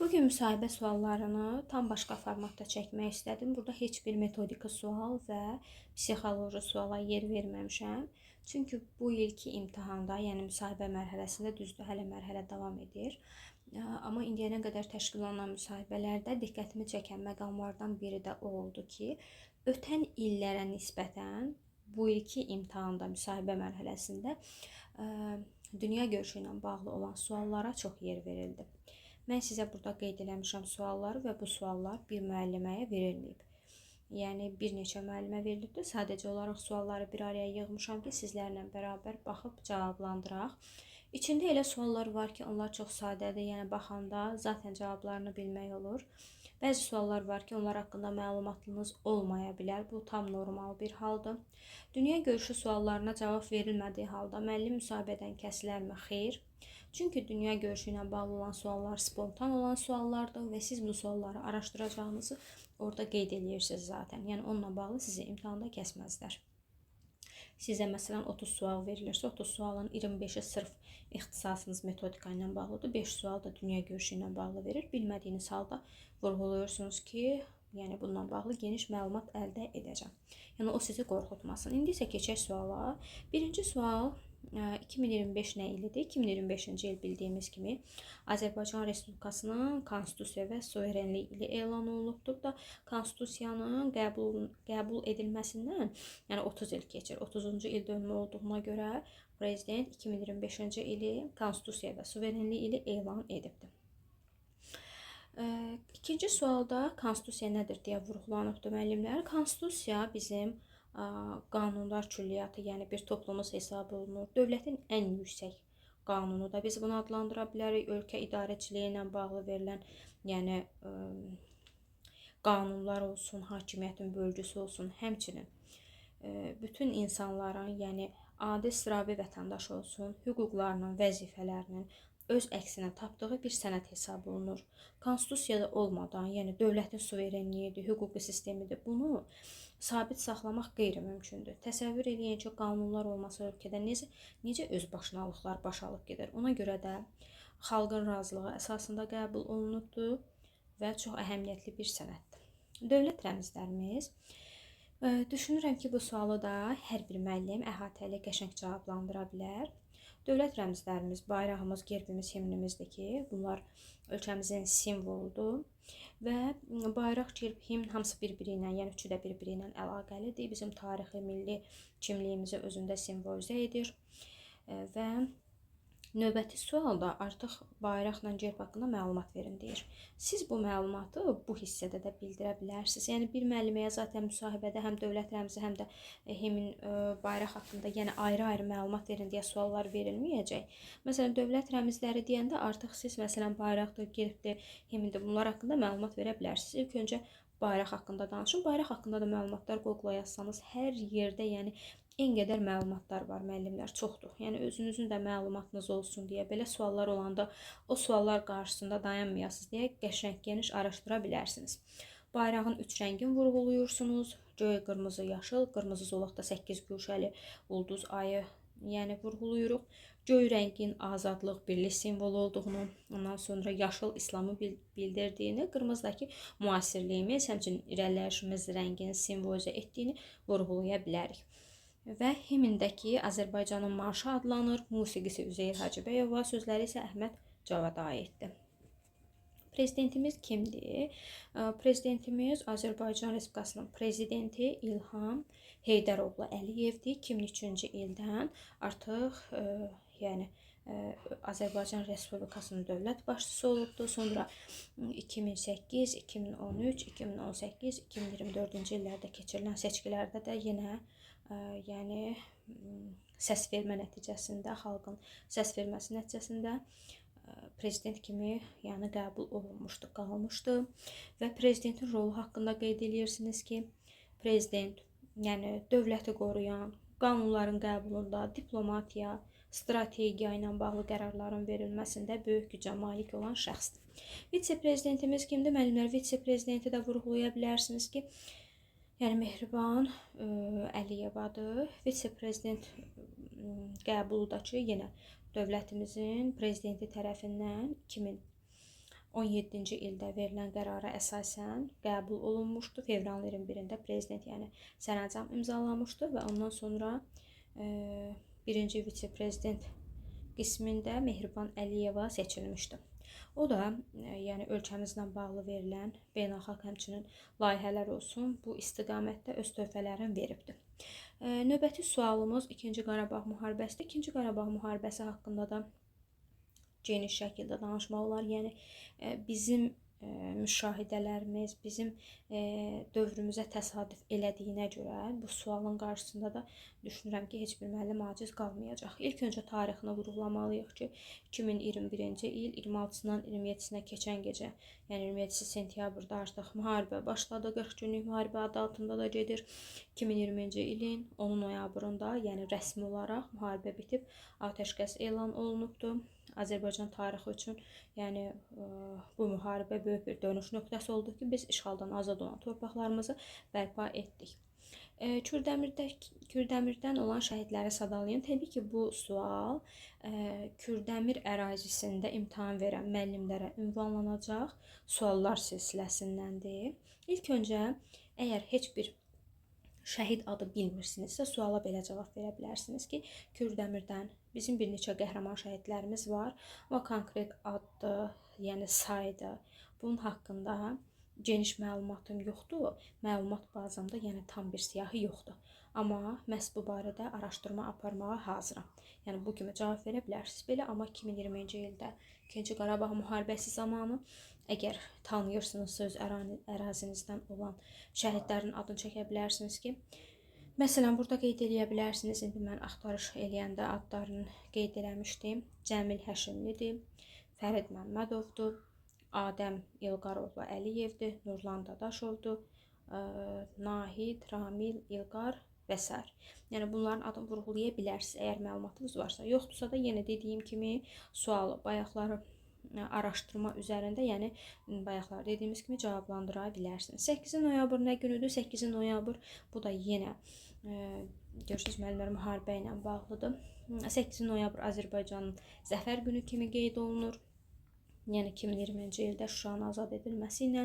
Bugün müsahibə suallarını tam başqa formatda çəkmək istədim. Burada heç bir metodika sual və psixoloji suala yer verməmişəm. Çünki bu ilki imtahanda, yəni müsahibə mərhələsində düzdür, hələ mərhələ davam edir. Amma indiyənə qədər təşkil olunan müsahibələrdə diqqətimi çəkən məqamlardan biri də o oldu ki, ötən illərə nisbətən bu ilki imtahanda, müsahibə mərhələsində dünya görüşü ilə bağlı olan suallara çox yer verildi. Mən sizə burada qeyd eləmişəm sualları və bu suallar bir müəlliməyə verilməyib. Yəni bir neçə müəllimə verilibdir. Sadəcə olaraq sualları bir araya yığmışam ki, sizlərlə bərabər baxıb cavablandıraq. İçində elə suallar var ki, onlar çox sadədir. Yəni baxanda zaten cavablarını bilmək olur. Bəzi suallar var ki, onlar haqqında məlumatınız olmaya bilər. Bu tam normal bir haldır. Dünya görüşü suallarına cavab verilmədiyi halda müəllim müsahibədən kəsilərmi? Xeyr. Çünki dünya görüşü ilə bağlı olan suallar spontan olan suallardır və siz bu sualları araşdıracağınızı orada qeyd edirsiniz zaten. Yəni onunla bağlı sizi imtahanda kəsməzlər. Sizə məsələn 30 sual verilirsə, 30 sualın 25-i sırf ixtisasınız metodika ilə bağlıdır. 5 sual da dünya görüşü ilə bağlı verir. Bilmədiyiniz halda vurğulayırsınız ki, yəni bununla bağlı geniş məlumat əldə edəcəm. Yəni o sizi qorxutmasın. İndi isə keçək suala. Birinci sual 2025 nə ilidir? 2025-ci il bildiyimiz kimi Azərbaycan Respublikasının konstitusiya və suverenlik ili elan olunubdur da konstitusiyanın qəbul edilməsindən yəni 30 il keçir. 30-cu il dönümü olduğuna görə prezident 2025-ci ili konstitusiya və suverenlik ili elan edibdir. İkinci sualda konstitusiya nədir deyə vurğulanıbdır müəllimlər. Konstitusiya bizim qanunlar külliyyatı, yəni bir toplumumuz hesab olunur. Dövlətin ən yüksək qanunu da biz bunu adlandıra bilərik. Ölkə idarəçiliyi ilə bağlı verilən, yəni qanunlar olsun, hakimiyyətin bölgüsü olsun, həmçinin bütün insanların, yəni adi sıravi vətəndaş olsun, hüquqlarının, vəzifələrinin öz əksinə tapdığı bir sənəd hesab olunur. Konstitusiyada olmadan, yəni dövlətin suverenliyidir, hüquqi sistemidir, bunu sabit saxlamaq qeyri-mümkündür. Təsəvvür edin ki, qanunlar olmasa ölkədə necə özbaşınalıqlar baş alıb gedir. Ona görə də xalqın razılığı əsasında qəbul olunubdur və çox əhəmiyyətli bir sənəddir. Dövlət rəmzlərimiz. Düşünürəm ki, bu sualı da hər bir müəllim əhatəli qəşəng cavablandıra bilər. Dövlət rəmzlərimiz, bayrağımız, gerbimiz, himnimizdir ki, bunlar ölkəmizin simvoludur və bayraq, gerb, himn hamısı bir-biri ilə, yəni üçü də bir-biri ilə əlaqəlidir. Bizim tarixi, milli kimliyimizi özündə simvolizə edir və növbəti sualda artıq bayraqla gerb haqqında məlumat verin deyir. Siz bu məlumatı bu hissədə də bildirə bilərsiniz. Yəni bir müəlliməyə zaten müsahibədə həm dövlət rəmzi, həm də himn, bayraq haqqında yəni ayrı-ayrı məlumat verin deyə suallar verilməyəcək. Məsələn, dövlət rəmzləri deyəndə artıq siz məsələn bayraqdır, gerbdir, himndir, bunlar haqqında məlumat verə bilərsiniz. İlk öncə bayraq haqqında danışın. Bayraq haqqında da məlumatlar Google-a yazsanız hər yerdə, yəni en qədər məlumatlar var müəllimlər, çoxdur. Yəni özünüzün də məlumatınız olsun deyə belə suallar olanda o suallar qarşısında dayanmayasınız deyə qəşəng geniş araşdıra bilərsiniz. Bayrağın 3 rəngini vurğuluyursunuz. Göy, qırmızı, yaşıl, qırmızı zolaqda 8 güşəli ulduz ayı, yəni vurğuluyuruq. Göy rəngin azadlıq, birlik simvolu olduğunu, ondan sonra yaşıl İslamı bildirdiyini, qırmızıdakı müasirliyimiz, həmçinin irəliləyişimiz rəngini simvolizə etdiyini vurğulaya bilərik. Və himndəki Azərbaycanın marşı adlanır. Musiqisi Üzeyir Hacıbəyova, sözləri isə Əhməd Cavada aiddir. Prezidentimiz kimdir? Prezidentimiz Azərbaycan Respublikasının prezidenti İlham Heydəroğlu Əliyevdir. 2003-cü ildən artıq yəni Azərbaycan Respublikasının dövlət başçısı olubdur. Sonra 2008, 2013, 2018, 2024-cü illərdə keçirilən seçkilərdə də yenə yəni səs vermə nəticəsində, xalqın səs verməsi nəticəsində prezident kimi yəni qəbul olunmuşdu, qalmışdı və prezidentin rolu haqqında qeyd edirsiniz ki, prezident yəni dövləti qoruyan, qanunların qəbulunda, diplomatiya, strategiya ilə bağlı qərarların verilməsində böyük gücə malik olan şəxsdir. Vitse-prezidentimiz kimdir? Müəllimlər, vitse-prezidenti də vurğulaya bilərsiniz ki, yəni Mehriban Əliyevadır. Vitse-prezident qəbulu da ki, yenə dövlətimizin prezidenti tərəfindən 2017-ci ildə verilən qərara əsasən qəbul olunmuşdu. Fevralın 21-də prezident yəni sərəncam imzalamışdı və ondan sonra birinci vitse-prezident qismində Mehriban Əliyeva seçilmişdi. O da yəni ölkəmizlə bağlı verilən beynəlxalq həmçinin layihələr olsun, bu istiqamətdə öz töhfələrini veribdi. Növbəti sualımız 2-ci Qarabağ müharibəsidir. 2-ci Qarabağ müharibəsi haqqında da geniş şəkildə danışmaq olar. Yəni bizim müşahidələrimiz bizim dövrümüzə təsadüf elədiyinə görə bu sualın qarşısında da düşünürəm ki, heç bir müəllim aciz qalmayacaq. İlk öncə tarixini vurğulamalıyıq ki, 2021-ci il 26-sından 27-sinə keçən gecə, yəni 27 sentyabrda artıq müharibə başladı. 40 günlük müharibə adı altında da gedir. 2020-ci ilin 10 noyabrında, yəni rəsmi olaraq müharibə bitib, atəşkəs elan olunubdu. Azərbaycan tarixi üçün yəni bu müharibə böyük bir dönüş nöqtəsi oldu ki, biz işğaldan azad olan torpaqlarımızı bərpa etdik. Kürdəmirdən olan şəhidləri sadalayın. Təbii ki, bu sual Kürdəmir ərazisində imtahan verən müəllimlərə ünvanlanacaq suallar silsiləsindəndir. İlk öncə, əgər heç bir şəhid adı bilmirsinizsə, suala belə cavab verə bilərsiniz ki, Kürdəmirdən bizim bir neçə qəhrəman şəhidlərimiz var, amma konkret addı, yəni saydı, bunun haqqında geniş məlumatım yoxdur, məlumat bazamda yəni tam bir siyahı yoxdur. Amma məhz bu barədə araşdırma aparmağa hazıram. Yəni bu kimi cavab verə bilərsiniz belə, amma 2020-ci ildə 2-ci Qarabağ müharibəsi zamanı əgər tanıyırsınızsa öz ərazinizdən olan şəhidlərin adını çəkə bilərsiniz ki, məsələn, burada qeyd edə bilərsiniz, indi mən axtarış eləyəndə adlarını qeyd eləmişdim. Cəmil Həşimlidir, Fərid Məmmədovdur, Adəm İlqaroğlu Əliyevdir, Nurlan Dadaşovdur, Nahid, Ramil, İlqar və s. Yəni bunların adını vurğulaya bilərsiniz, əgər məlumatınız varsa. Yoxdursa da yenə dediyim kimi sualı bayaqları araşdırma üzərində, yəni bayaqlar dediyimiz kimi cavablandıra bilərsiniz. 8 noyabr nə günüdür? 8 noyabr bu da yenə görürsünüz müəllimlər müharibə ilə bağlıdır. 8 noyabr Azərbaycanın zəfər günü kimi qeyd olunur. Yəni 2020-ci ildə Şuşanın azad edilməsi ilə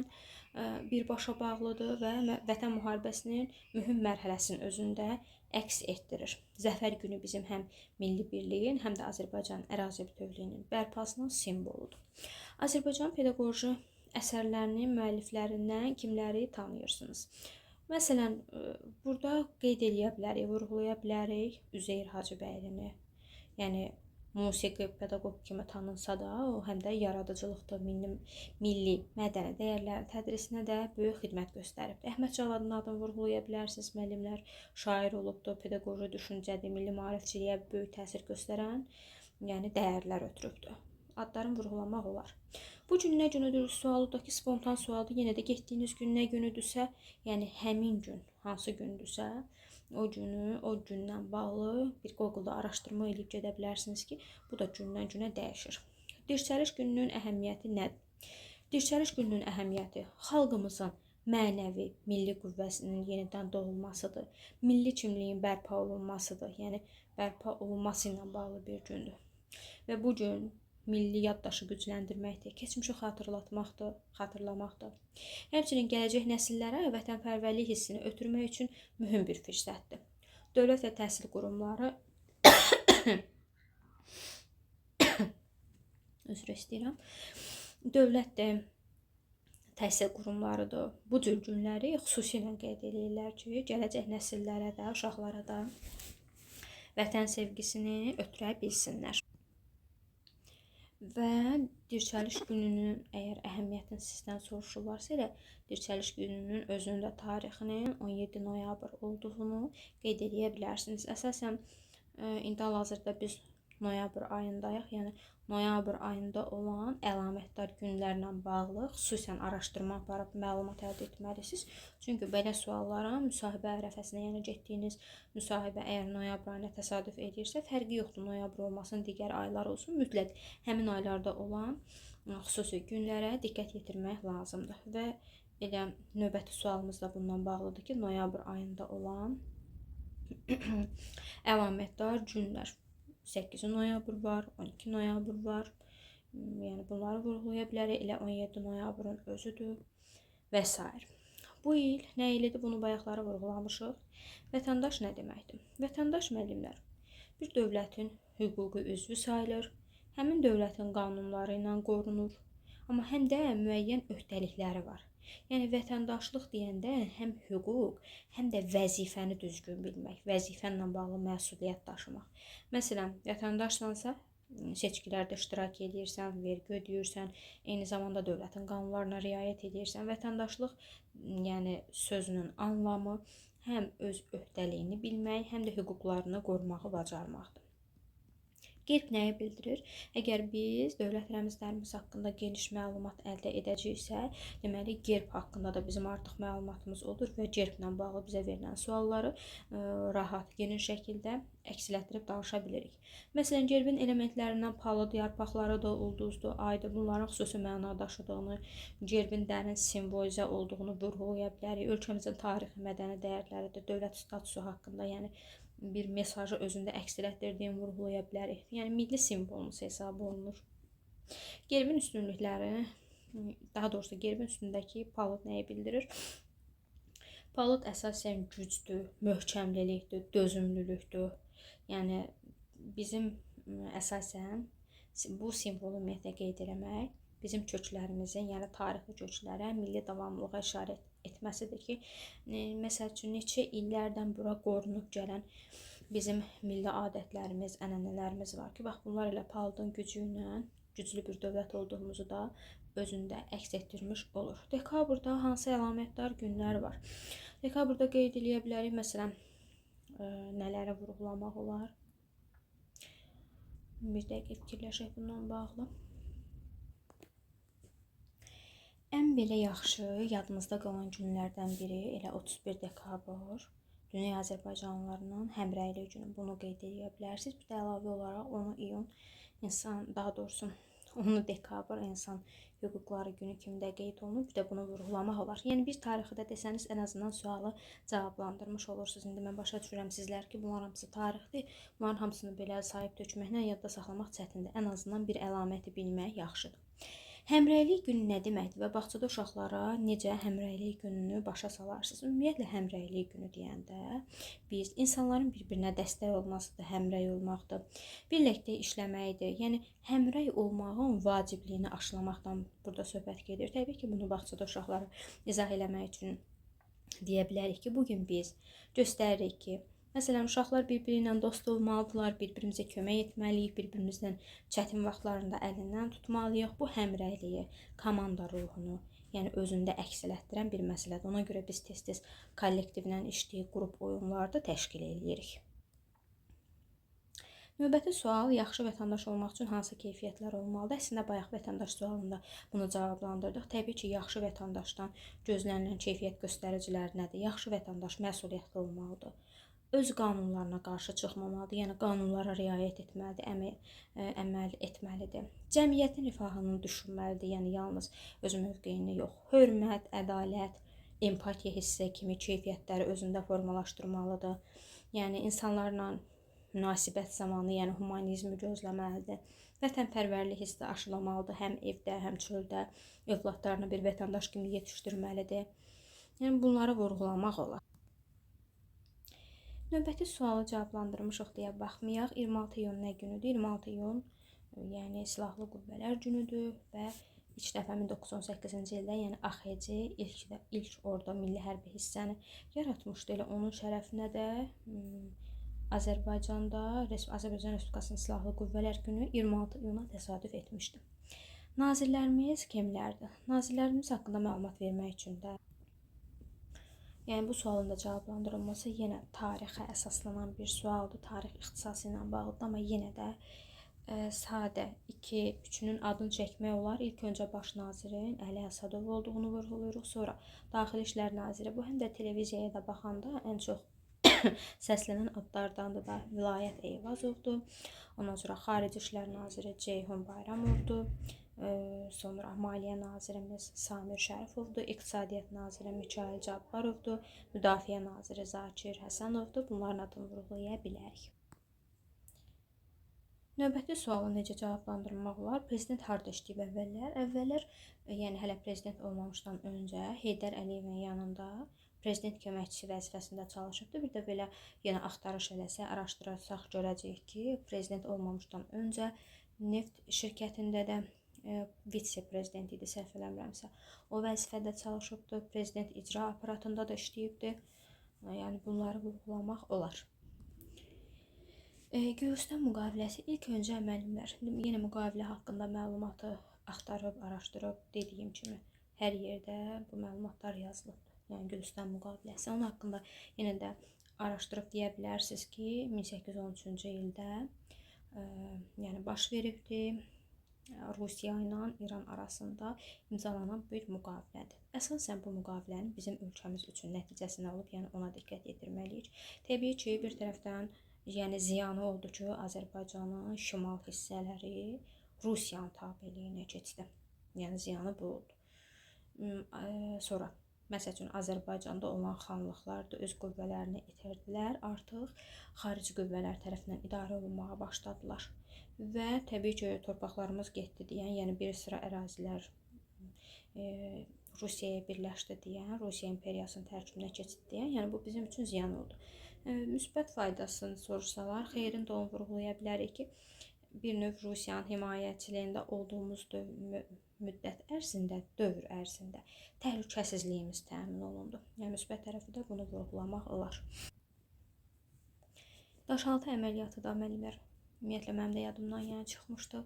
birbaşa bağlıdır və Vətən müharibəsinin mühüm mərhələsinin özündə əks etdirir. Zəfər günü bizim həm milli birliyin, həm də Azərbaycan ərazi bütövlüyünün bərpasının simvoludur. Azərbaycan pedaqoji əsərlərinin müəlliflərindən kimləri tanıyırsınız? Məsələn, burada qeyd eləyə bilərik, vurğulaya bilərik Üzeyir Hacıbəylini. Yəni musiqi pedaqoq kimi tanınsa da, o həm də yaradıcılıqda milli mədəni dəyərlərin tədrisinə də böyük xidmət göstəribdir. Əhməd Cavadın adını vurğulaya bilərsiniz, müəllimlər şair olubdur, pedaqoji düşüncədir, milli maarifçiliyə böyük təsir göstərən, yəni dəyərlər ötürübdür. Adlarını vurğulamaq olar. Bu gün nə günüdür sualıdakı spontan sualdır. Yenə də getdiyiniz gün nə günüdürsə, yəni həmin gün hansı gündürsə, o gündən bağlı bir Google-da araşdırma edib gedə bilərsiniz ki, bu da gündən günə dəyişir. Dirçəliş gününün əhəmiyyəti nədir? Dirçəliş gününün əhəmiyyəti xalqımızın mənəvi, milli qüvvəsinin yenidən doğulmasıdır. Milli kimliyin bərpa olunmasıdır. Yəni bərpa olunması ilə bağlı bir gündür. Və bu gün milli yaddaşı gücləndirməkdir, keçmişi xatırlamaqdır. Həmçinin gələcək nəsillərə vətənpərvərlik hissini ötürmək üçün mühüm bir fürsətdir. Dövlət və təhsil qurumları üzr istəyirəm. Dövlət də təhsil qurumlarıdır. Bu cür günləri xüsusilə qeyd edirlər ki, gələcək nəsillərə də, uşaqlara da vətən sevgisini ötürə bilsinlər. Və Dirçəliş gününün əgər əhəmiyyətini sizdən soruşurlarsa elə Dirçəliş gününün özündə tarixinin 17 noyabr olduğunu qeyd edə bilərsiniz. Əsasən indi hal-hazırda biz noyabr ayındayıq, yəni noyabr ayında olan əlamətdar günlərlə bağlı xüsusən araşdırma aparıb məlumat əldə etməlisiniz. Çünki belə sualların müsahibə ərəfəsinə, yəni getdiyiniz müsahibə əgər noyabr ayına təsadüf edirsə, fərqi yoxdur, noyabr olmasın, digər aylar olsun, mütləq həmin aylarda olan xüsusi günlərə diqqət yetirmək lazımdır. Və elə növbəti sualımız da bundan bağlıdır ki, noyabr ayında olan əlamətdar günlər. 8 noyabr var, 12 noyabr var, Yəni bunları vurğulaya bilərik. Elə 17 noyabrın özüdür və s. Bu il nə ilidir? Bunu bayaqları vurğulamışıq. Vətəndaş nə deməkdir? Vətəndaş müəllimlər bir dövlətin hüquqi üzvü sayılır. Həmin dövlətin qanunları ilə qorunur. Amma həm də müəyyən öhdəlikləri var. Yəni vətəndaşlıq deyəndə həm hüquq, həm də vəzifəni düzgün bilmək, vəzifənlə bağlı məsuliyyət daşımaq. Məsələn, vətəndaşsansa seçkilərdə iştirak edirsən, vergi ödəyirsən, eyni zamanda dövlətin qanunlarına riayət edirsən. Vətəndaşlıq, yəni sözünün anlamı həm öz öhdəliyini bilmək, həm də hüquqlarını qorumağı bacarmaqdır. Qeyd nəyi bildirir? Əgər biz dövlət rəmzlərimiz haqqında geniş məlumat əldə edəcəksə, deməli gerb haqqında da bizim artıq məlumatımız olur və gerblə bağlı bizə verilən sualları rahat, geniş şəkildə əkslətdirib danışa bilirik. Məsələn, gerbin elementlərindən palıd, yarpaqları da ulduzdur, aydır. Bunların xüsusi məna daşıdığını, gerbin dərin simvolizə olduğunu vurğulaya bilərik. Ölkəmizin tarixi, mədəni dəyərləridir, dövlət statusu haqqında, yəni bir mesajı özündə əks etdirdiyini vurğulaya bilərik. Yəni milli simvolumuz hesab olunur. Gerbin üstünlükləri, daha doğrusu gerbin üstündəki palıd nəyi bildirir? Palıd əsasən gücdür, möhkəmlilikdir, dözümlülükdür. Yəni bizim əsasən bu simvolu ümumiyyətlə qeyd eləmək bizim köklərimizin, yəni tarixi köklərə, milli davamlılığa işarə etməsidir ki, məsəl üçün neçə illərdən bura qorunub gələn bizim milli adətlərimiz, ənənələrimiz var ki, bax bunlar elə palıdın gücü ilə güclü bir dövlət olduğumuzu da özündə əks etdirmiş olur. Dekabrda hansı əlamətdar günlər var? Dekabrda qeyd edə bilərik, məsələn, nələri vurğulamaq olar? Bir dəqiqə fikirləşək bundan bağlı. Ən belə yaxşı yadımızda qalan günlərdən biri elə 31 dekabr Dünya Azərbaycanlılarının həmrəylik günü. Bunu qeyd edə bilərsiniz. Bir də əlavə olaraq 10 iyun daha doğrusu 10 dekabr insan hüquqları günü kimi də qeyd olunur. Bir də bunu vurğulamaq olar. Yəni bir tarixi də desəniz ən azından sualı cavablandırmış olursunuz. İndi mən başa düşürəm sizlər ki, bunlar hamısı tarixdir. Bunların hamısını belə sayıb tökməklə yadda saxlamaq çətindir. Ən azından bir əlaməti bilmək yaxşıdır. Həmrəylik günü nə deməkdir və bağçada uşaqlara necə həmrəylik gününü başa salarsınız? Ümumiyyətlə həmrəylik günü deyəndə biz insanların bir-birinə dəstək olmasıdır, həmrəy olmaqdır, birlikdə işləməkdir. Yəni həmrəy olmağın vacibliyini aşılamaqdan burada söhbət gedir. Təbii ki, bunu bağçada uşaqlara izah eləmək üçün deyə bilərik ki, bugün biz göstəririk ki, məsələn, uşaqlar bir-biri ilə dost olmalıdırlar, bir-birimizə kömək etməliyik, bir-birimizdən çətin vaxtlarında əlindən tutmalıyıq. Bu həmrəyliyi, komanda ruhunu, yəni özündə əks etdirən bir məsələdir. Ona görə biz tez-tez kollektivlə işləyib qrup oyunlarda təşkil edirik. Növbəti sual, yaxşı vətəndaş olmaq üçün hansı keyfiyyətlər olmalıdır? Əslində, bayaq vətəndaş sualında bunu cavablandırdıq. Təbii ki, yaxşı vətəndaşdan gözlənilən keyfiyyət göstəriciləri nədir? Yaxşı vətəndaş məsuliyyətli olmalıdır. Öz qanunlarına qarşı çıxmamalıdır, yəni qanunlara riayət etməlidir, əməl etməlidir. Cəmiyyətin rifahını düşünməlidir, yəni yalnız öz mövqeyini yox. Hörmət, ədalət, empatiya hissi kimi keyfiyyətləri özündə formalaşdırmalıdır. Yəni insanlarla münasibət zamanı, yəni humanizmi gözləməlidir. Vətənpərvərlik hissi aşılamalıdır, həm evdə, həm çöldə övladlarını bir vətəndaş kimi yetişdirməlidir. Yəni bunları vurğulamaq olar. Növbəti sualı cavablandırmışıq deyə baxmayaq. 26 iyun nə günüdür? 26 iyun yəni Silahlı Qüvvələr günüdür və ilk dəfə 1918-ci ildə, yəni AXC ilk orada milli hərbi hissəni yaratmışdı. Elə onun şərəfinə də Azərbaycan Respublikasının Silahlı Qüvvələr günü 26 iyuna təsadüf etmişdi. Nazirlərimiz kimlərdir? Nazirlərimiz haqqında məlumat vermək üçün də yəni bu sualın da cavablandırılması yenə tarixə əsaslanan bir sualdır, tarix ixtisası ilə bağlıdır, amma yenə də sadə 2-3-ünün adını çəkmək olar. İlk öncə baş nazirin Əli Əsədov olduğunu vurğulayırıq, sonra Daxili İşlər naziri. Bu həm də televiziyaya da baxanda ən çox səslənən adlardandır da Vilayət Eyvazovdur. Ondan sonra Xarici İşlər naziri Ceyhun Bayramovdur. Sonra Maliyyə nazirimiz Samir Şərifovdur, İqtisadiyyat naziri Mikail Cabbarovdur, Müdafiə naziri Zakir Həsənovdur. Bunların adını vurğulaya bilərik. Növbəti sualı necə cavablandırmaq olar? Prezident harda işləyib əvvəllər? Əvvəllər, yəni hələ prezident olmamışdan öncə Heydər Əliyevin yanında prezident köməkçisi vəzifəsində çalışıbdı. Bir də belə yenə axtarış eləsə, araşdıracaq görəcəyik ki, prezident olmamışdan öncə neft şirkətində də vitse-prezident idi, səhv eləmirəmsə. O vəzifədə çalışıbdı. Prezident icra aparatında da işləyibdi. Yəni bunları vurğulamaq olar. Göğüsdən müqaviləsi ilk öncə müəllimlər, yenə müqavilə haqqında məlumatı axtarıb, araşdırıb, dediyim kimi hər yerdə bu məlumatlar yazılıbdır. Yəni Gülüstan müqaviləsi, onun haqqında yenə də araşdırıb deyə bilərsiniz ki, 1813-cü ildə yəni baş veribdi. Rusiya ilə İran arasında imzalanan bir müqavilədir. Əsasən bu müqavilənin bizim ölkəmiz üçün nəticəsi nə olub, yəni ona diqqət yetirməliyik. Təbii ki, bir tərəfdən yəni ziyanı oldu ki, Azərbaycanın şimal hissələri Rusiyanın tabeliyinə keçdi. Yəni ziyanı bu oldu. Sonra məsəl üçün Azərbaycanda olan xanlıqlar da öz qüvvələrini itirdilər. Artıq xarici qüvvələr tərəfindən idarə olunmağa başladılar. Və təbii ki, torpaqlarımız getdi deyən, yəni bir sıra ərazilər Rusiyaya birləşdi deyən, Rusiya imperiyasının tərkibinə keçdi deyən, yəni bu bizim üçün ziyan oldu. Müsbət faydasını soruşsalar, xeyrin də onu vurğulaya bilərik ki, bir növ Rusiyanın himayəçiliyində olduğumuz müddət ərzində, dövr ərzində təhlükəsizliyimiz təmin olundu. Yəni müsbət tərəfi də bunu vurğulamaq olar. Daşaltı əməliyyatı da müəllimlər, ümumiyyətlə mənim də yadımdan yəni çıxmışdı.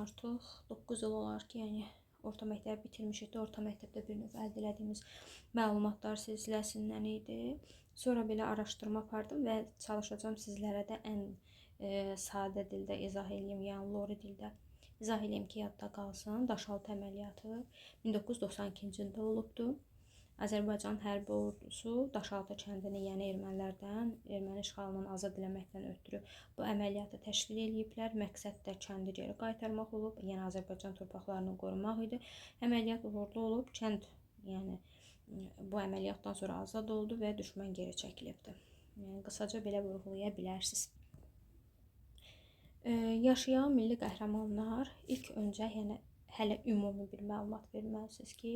Artıq 9 il olar ki, yəni orta məktəbi bitirmişik də, orta məktəbdə bir növ əldə etdiyimiz məlumatlar silsiləsindən idi. Sonra belə araşdırma apardım və çalışacağım sizlərə də ən sadə dildə izah edeyim, yəni lori dildə izah edeyim ki, yadda qalsın. Daşaltı əməliyyatı 1992-ci ildə olubdu. Azərbaycan hərbi ordusu Daşaltı kəndini, yəni ermənilərdən, erməni işğalından azad eləməkdən ötürü bu əməliyyatı təşkil ediblər. Məqsəd də kəndi geri qaytarmaq olub, yəni Azərbaycan torpaqlarını qorumaq idi. Əməliyyat uğurlu olub, kənd yəni bu əməliyyatdan sonra azad oldu və düşmən geri çəkilibdi. Yəni qısaca belə vurğulaya bilərsiniz. Yaşayan milli qəhrəmanlar ilk öncə yəni hələ ümumi bir məlumat verməlisiniz ki,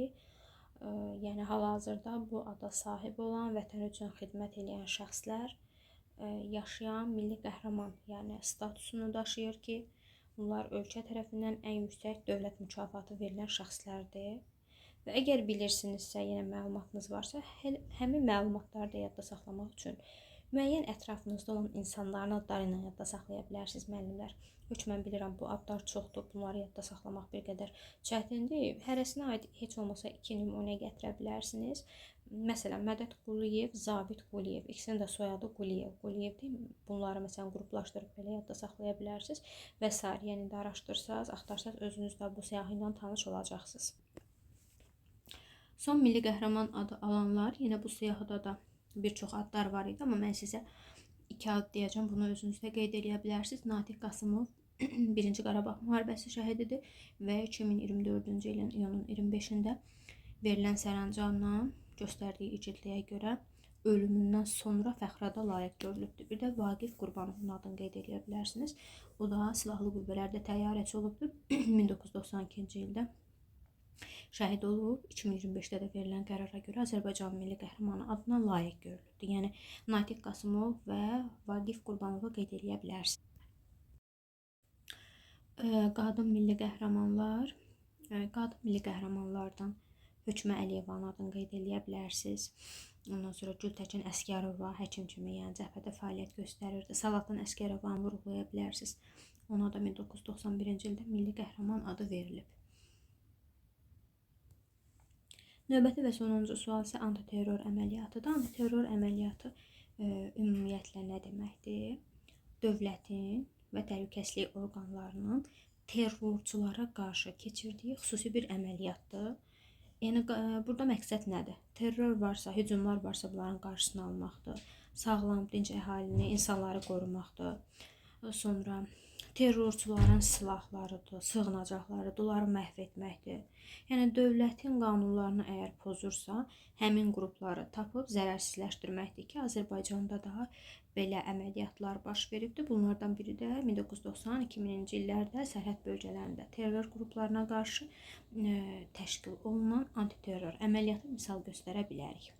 yəni hal-hazırda bu ada sahib olan, vətən üçün xidmət edən şəxslər yaşayan milli qəhrəman, yəni statusunu daşıyır ki, bunlar ölkə tərəfindən ən yüksək dövlət mükafatı verilən şəxslərdir. Və əgər bilirsinizsə, yenə məlumatınız varsa, həmin məlumatları da yadda saxlamaq üçün müəyyən ətrafınızda olan insanların adları ilə yadda saxlaya bilərsiniz müəllimlər. Hökmən bilirəm, bu adlar çoxdur, bunları yadda saxlamaq bir qədər çətindir. Hərəsinə aid heç olmasa 2 nümunə gətirə bilərsiniz. Məsələn, Mədət Quliyev, Zabit Quliyev, ikisinin də soyadı Quliyev. Quliyevdir. Bunları məsələn qruplaşdırıb belə yadda saxlaya bilərsiniz və s. Yəni də araşdırsaz, axtarsaz özünüz də bu siyahı ilə tanış olacaqsınız. Son milli qəhrəman adı alanlar, yenə bu siyahıda da bir çox adlar var idi, amma mən sizə 2 ad deyəcəm, bunu özünüzdə qeyd edə bilərsiniz. Natiq Qasımov 1-ci Qarabağ müharibəsi şəhididir və 2024-cü ilin iyunun 25-də verilən sərəncamla göstərdiyi igidliyə görə ölümündən sonra fəxrada layiq görülübdür. Bir də Vaqif Qurbanovun adını qeyd edə bilərsiniz. O da silahlı qüvvələrdə təyyarəçi olubdur. 1992-ci ildə şəhid olub. 2025-də də verilən qərara görə Azərbaycan milli qəhrəmanı adına layiq görülübdür. Yəni Natiq Qasımov və Vaqif Qurbanovu qeyd edə bilərsiniz. Qadın milli qəhrəmanlar, qadın milli qəhrəmanlardan Hökmə Əliyevanın adını qeyd edə bilərsiniz. Ondan sonra Gültəkin Əsgərova həkim kimi, yəni cəbhədə fəaliyyət göstərirdi. Salatın Əsgərovanı vurğulaya bilərsiniz. Ona da 1991-ci ildə milli qəhrəman adı verilib. Növbəti və sonuncu sual isə antiterror əməliyyatıdır. Antiterror əməliyyatı ümumiyyətlə nə deməkdir? Dövlətin və təhlükəsizlik orqanlarının terrorçulara qarşı keçirdiyi xüsusi bir əməliyyatdır. Yəni burada məqsəd nədir? Terror varsa, hücumlar varsa bunların qarşısını almaqdır. Sağlam, dinc əhalini, insanları qorumaqdır. Sonra terrorçuların silahlarıdır, sığınacaqlarıdır, onları məhv etməkdir. Yəni dövlətin qanunlarını əgər pozursa, həmin qrupları tapıb zərərsizləşdirməkdir ki, Azərbaycanda da belə əməliyyatlar baş veribdi. Bunlardan biri də 1990-2000-ci illərdə sərhəd bölgələrində terror qruplarına qarşı təşkil olunan antiterror əməliyyatı misal göstərə bilərik.